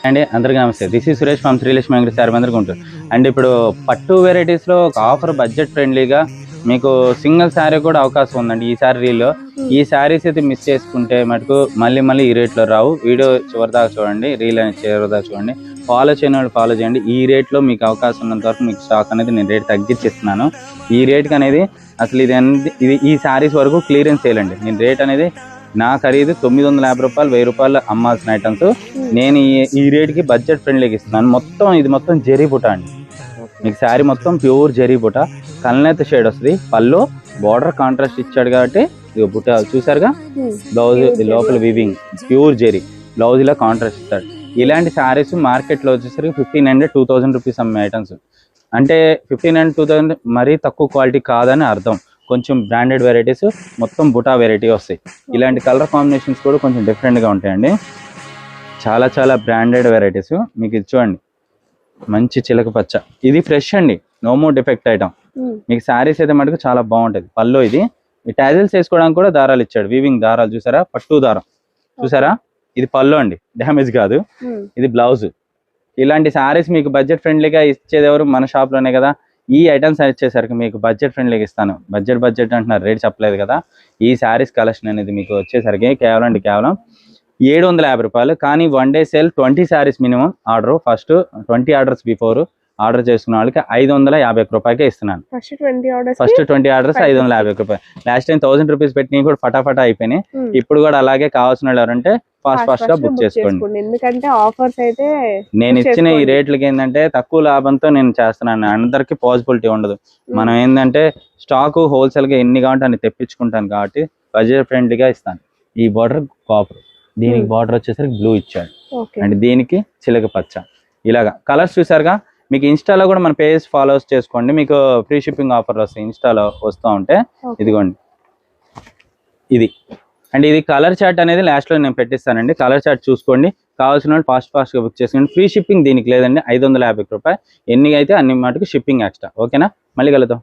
అండి అందరికీ నమస్తే. దిస్ ఈ సురేష్ ఫ్రమ్ శ్రీలక్ష్మి వెంకట శారీ అందరికీ ఉంటుంది. అండ్ ఇప్పుడు పట్టు వెరైటీస్లో ఒక ఆఫర్ బడ్జెట్ ఫ్రెండ్లీగా మీకు సింగిల్ శారీ కూడా అవకాశం ఉందండి ఈ శారీలో. ఈ శారీస్ అయితే మిస్ చేసుకుంటే మటుకు మళ్ళీ ఈ రేట్లో రావు. వీడియో చివరిదాకా చూడండి, రీల్ అనేది చివరిదాకా చూడండి. ఫాలో చేయని వాళ్ళు ఫాలో చేయండి. ఈ రేట్లో మీకు అవకాశం ఉన్నంత వరకు మీకు స్టాక్ అనేది నేను రేట్ తగ్గించిస్తున్నాను. ఈ రేట్కి అనేది అసలు ఇది ఈ శారీస్ వరకు క్లియరెన్స్ చేయాలండి. నేను రేట్ అనేది నా ఖరీదు 950 రూపాయలు, 1000 రూపాయలు అమ్మాల్సిన ఐటమ్స్ నేను ఈ రేట్కి బడ్జెట్ ఫ్రెండ్లీకి ఇస్తున్నాను. ఇది మొత్తం జరీ బుట్ట అండి. మీకు శారీ మొత్తం ప్యూర్ జరీ బుట్ట, కల్నేత షేడ్ వస్తుంది. పళ్ళు బార్డర్ కాంట్రాస్ట్ ఇచ్చాడు కాబట్టి ఇది బుట్ట చూసారుగా. బ్లౌజ్ లోపల వివింగ్ ప్యూర్ జరీ, బ్లౌజ్ ఇలా కాంట్రాస్ట్ ఇస్తాడు. ఇలాంటి శారీస్ మార్కెట్లో వచ్చేసరికి 1500-2000 రూపీస్ అమ్మే ఐటమ్స్. అంటే 1500-2000 మరీ తక్కువ క్వాలిటీ కాదని అర్థం. కొంచెం బ్రాండెడ్ వెరైటీస్, మొత్తం బుటా వెరైటీ వస్తాయి. ఇలాంటి కలర్ కాంబినేషన్స్ కూడా కొంచెం డిఫరెంట్గా ఉంటాయండి. చాలా బ్రాండెడ్ వెరైటీస్. మీకు ఇది చూడండి, మంచి చిలక పచ్చ, ఇది ఫ్రెష్ అండి, నో మోర్ డిఫెక్ట్ ఐటమ్. మీకు శారీస్ అయితే మటుకు చాలా బాగుంటుంది. పళ్ళు ఇది ఈ టాజిల్స్ వేసుకోవడానికి కూడా దారాలు ఇచ్చాడు, వీవింగ్ దారాలు చూసారా, పట్టు దారం చూసారా. ఇది పళ్ళు అండి, డ్యామేజ్ కాదు. ఇది బ్లౌజ్. ఇలాంటి శారీస్ మీకు బడ్జెట్ ఫ్రెండ్లీగా ఇచ్చేది ఎవరు? మన షాప్లోనే కదా. ఈ ఐటమ్స్ వచ్చేసరికి మీకు బడ్జెట్ ఫ్రెండ్లీగా ఇస్తాను. బడ్జెట్ అంటున్నారు, రేట్ చెప్పలేదు కదా. ఈ శారీస్ కలెక్షన్ అనేది మీకు వచ్చేసరికి కేవలం 750 రూపాయలు. కానీ one day sale 20 saris minimum order. First 20 orders before order చేసుకున్న వాళ్ళకి 550 రూపాయలకే ఇస్తున్నాను. ఫస్ట్ 20 ఆర్డర్స్ 550 రూపాయలు. లాస్ట్ టైం 1000 రూపీస్ పెట్టినవి కూడా ఫటాఫటా అయిపోయినాయి. ఇప్పుడు కూడా అలాగే కావాల్సిన వాళ్ళు ఎవరంటే ఫాస్ట్ గా బుక్ చేసుకోండి. ఎందుకంటే ఆఫర్స్ అయితే నేను ఇచ్చిన ఈ రేట్లకి ఏంటంటే తక్కువ లాభంతో నేను చేస్తున్నాను. అందరికి పాసిబిలిటీ ఉండదు. మనం ఏంటంటే స్టాక్ హోల్సేల్ గా ఎన్ని కావాలంటే అన్ని తెప్పించుకుంటాను కాబట్టి బడ్జెట్ ఫ్రెండ్లీగా ఇస్తాను. ఈ బార్డర్ కాపర్, దీనికి బార్డర్ వచ్చేసరికి బ్లూ ఇచ్చాడు, అండ్ దీనికి చిలక పచ్చ. ఇలాగా కలర్స్ చూసారుగా. మీకు ఇన్స్టాలో కూడా మన పేజ్ ఫాలోవర్స్ చేసుకోండి, మీకు ఫ్రీ షిప్పింగ్ ఆఫర్ వస్తాయి ఇన్స్టాలో వస్తూ ఉంటే. ఇదిగోండి ఇది. అండ్ ఇది కలర్ చార్ట్ అనేది లాస్ట్లో నేను పెట్టిస్తానండి. కలర్ చార్ట్ చూసుకోండి. కావాల్సిన వాళ్ళు ఫాస్ట్గా బుక్ చేసుకోండి. ఫ్రీ షిప్పింగ్ దీనికి లేదండి, 550 రూపాయలు. ఎన్ని అయితే అన్ని మటుకు షిప్పింగ్ ఎక్స్ట్రా. ఓకేనా? మళ్ళీ కలుద్దాం.